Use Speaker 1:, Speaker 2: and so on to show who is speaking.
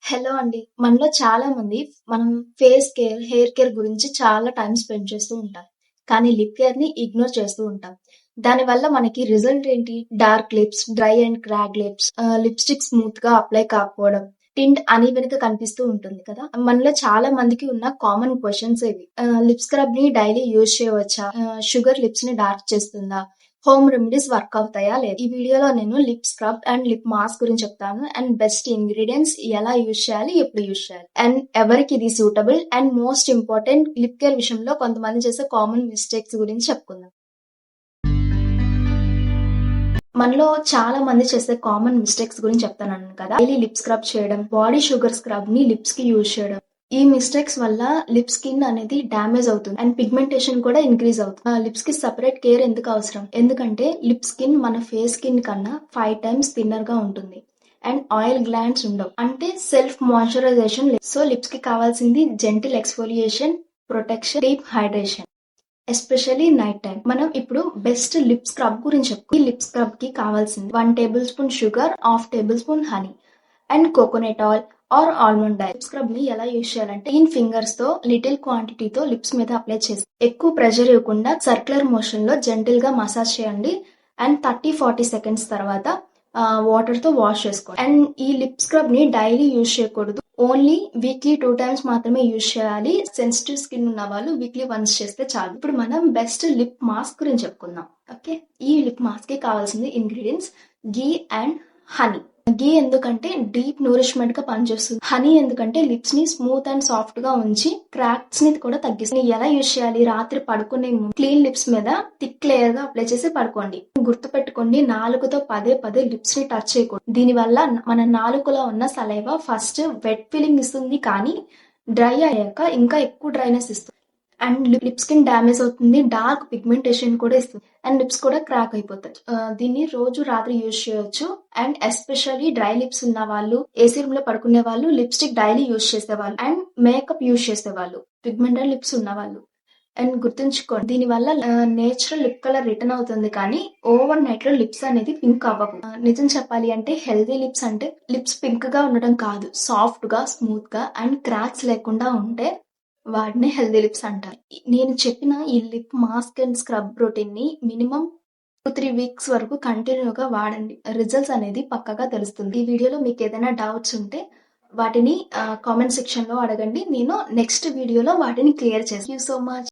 Speaker 1: Hello అండి. మనలో చాలా మంది మనం ఫేస్ కేర్, హెయిర్ కేర్ గురించి చాలా టైమ్ స్పెండ్ చేస్తూ ఉంటాం. కానీ లిప్ కేర్‌ని ఇగ్నోర్ చేస్తూ ఉంటాం. దానివల్ల మనకి రిజల్ట్ ఏంటి? Dark lips, dry and cracked lips, lipstick స్మూత్‌గా అప్లై కాకపోవడం, టింట్ అనీవెన్‌గా కనిపిస్తూ ఉంటుంది కదా! మనలో చాలా మందికి ఉన్న కామన్ క్వెషన్స్ ఇవి. లిప్ స్క్రబ్‌ని డైలీ యూజ్ చేయవచ్చా? షుగర్ లిప్స్‌ని డార్క్ చేస్తుందా? హోమ్ రెమెడీస్ వర్క్ అవుతాయా లేదా? ఈ వీడియోలో నేను lip scrub and lip mask గురించి చెప్తాను. అండ్ బెస్ట్ ఇంగ్రీడియెంట్స్ ఎలా యూజ్ చేయాలి? ఎప్పుడు యూజ్ చేయాలి? అండ్ ఎవరికి ఇది suitable? And most important lip care విషయంలో కొంతమంది చేసే కామన్ మిస్టేక్స్ గురించి చెప్పుకుందాం. మనలో చాలా మంది చేసే కామన్ మిస్టేక్స్ గురించి చెప్తానన్నాను కదా! డైలీ లిప్ స్క్రబ్ చేయడం, బాడీ షుగర్ స్క్రబ్‌ని లిప్స్‌కి యూజ్ చేయడం. ఈ మిస్టేక్స్ వల్ల లిప్ స్కిన్ అనేది డ్యామేజ్ అవుతుంది. అండ్ పిగ్మెంటేషన్ కూడా ఇంక్రీజ్ అవుతుంది. లిప్స్‌కి సెపరేట్ కేర్ ఎందుకు అవసరం? ఎందుకంటే లిప్ స్కిన్ మన ఫేస్ స్కిన్ కన్నా 5 టైమ్స్ థిన్నర్‌గా ఉంటుంది. అండ్ ఆయిల్ గ్లాండ్స్ ఉండవు. అంటే సెల్ఫ్ మాయిశ్చరైజేషన్ లేదు. సో లిప్స్‌కి కావాల్సింది gentle exfoliation, protection, deep hydration. Especially night time. మనం ఇప్పుడు బెస్ట్ లిప్ స్క్రబ్ గురించి చెప్పుకో. ఈ లిప్ స్క్రబ్ కి కావాల్సింది 1 table spoon sugar, half table spoon honey and coconut oil are almond oil. Lip scrub ని ఎలా యూజ్ చేయాలంటే ఫింగర్స్ తో లిటిల్ క్వాంటిటీతో లిప్స్ మీద అప్లై చేసి ఎక్కువ ప్రెషర్ ఇవ్వకుండా సర్క్యులర్ మోషన్ లో జెంటిల్ గా మసాజ్ చేయండి. అండ్ 30-40 సెకండ్స్ తర్వాత వాటర్ తో వాష్ చేసుకోండి. అండ్ ఈ లిప్ స్క్రబ్ ని డైలీ యూజ్ చేయకూడదు. ఓన్లీ వీక్లీ 2 టైమ్స్ మాత్రమే యూజ్ చేయాలి. సెన్సిటివ్ స్కిన్ ఉన్న వాళ్ళు వీక్లీ వన్స్ చేస్తే చాలు. ఇప్పుడు మనం బెస్ట్ లిప్ మాస్క్ గురించి చెప్పుకుందాం. ఓకే, ఈ లిప్ మాస్క్ కి కావాల్సింది ఇంగ్రీడియంట్స్ ఘీ అండ్ హనీ. ఘీ ఎందుకంటే డీప్ నూరిష్మెంట్ గా పనిచేస్తుంది. హనీ ఎందుకంటే లిప్స్ ని స్మూత్ అండ్ సాఫ్ట్ గా ఉంచి క్రాక్స్ ని కూడా తగ్గిస్తుంది. ఎలా యూజ్ చేయాలి? రాత్రి పడుకునే ముందు క్లీన్ లిప్స్ మీద థిక్ లేయర్ గా అప్లై చేసి పడుకోండి. గుర్తు పెట్టుకోండి, నాలుకతో పదే పదే లిప్స్ ని టచ్ చేయకూడదు. దీని వల్ల మన నాలుకలో ఉన్న సలైవా ఫస్ట్ వెట్ ఫీలింగ్ ఇస్తుంది, కానీ డ్రై అయ్యాక ఇంకా ఎక్కువ డ్రైనెస్ ఇస్తుంది. అండ్ లిప్ స్కిన్ డ్యామేజ్ అవుతుంది. డార్క్ పిగ్మెంటేషన్ కూడా ఇస్తుంది. అండ్ లిప్స్ కూడా క్రాక్ అయిపోతాయి. దీన్ని రోజు రాత్రి యూజ్ చేయొచ్చు. అండ్ ఎస్పెషల్లీ డ్రై లిప్స్ ఉన్న వాళ్ళు, ఏసీ రూమ్ లో పడుకునే వాళ్ళు, లిప్స్టిక్ డైలీ యూజ్ చేసేవాళ్ళు అండ్ మేకప్ యూజ్ చేసేవాళ్ళు, పిగ్మెంటెడ్ లిప్స్ ఉన్న వాళ్ళు. అండ్ గుర్తుంచుకోండి, దీని వల్ల నేచురల్ లిప్ కలర్ రిటర్న్ అవుతుంది, కానీ ఓవర్ నైట్ లో లిప్స్ అనేది పింక్ అవ్వవు. నిజం చెప్పాలి అంటే హెల్దీ లిప్స్ అంటే లిప్స్ పింక్ గా ఉండడం కాదు, సాఫ్ట్ గా, స్మూత్ గా అండ్ క్రాక్స్ లేకుండా ఉంటే వాటిని హెల్దీ లిప్స్ అంటారు. నేను చెప్పిన ఈ lip mask and scrub routine ని మినిమం 2-3 వీక్స్ వరకు కంటిన్యూగా వాడండి. రిజల్ట్స్ అనేది పక్కగా తెలుస్తుంది. ఈ వీడియోలో మీకు ఏదైనా డౌట్స్ ఉంటే వాటిని కామెంట్ సెక్షన్ లో అడగండి. నేను నెక్స్ట్ వీడియోలో వాటిని క్లియర్ చేస్తాను. Thank you so much.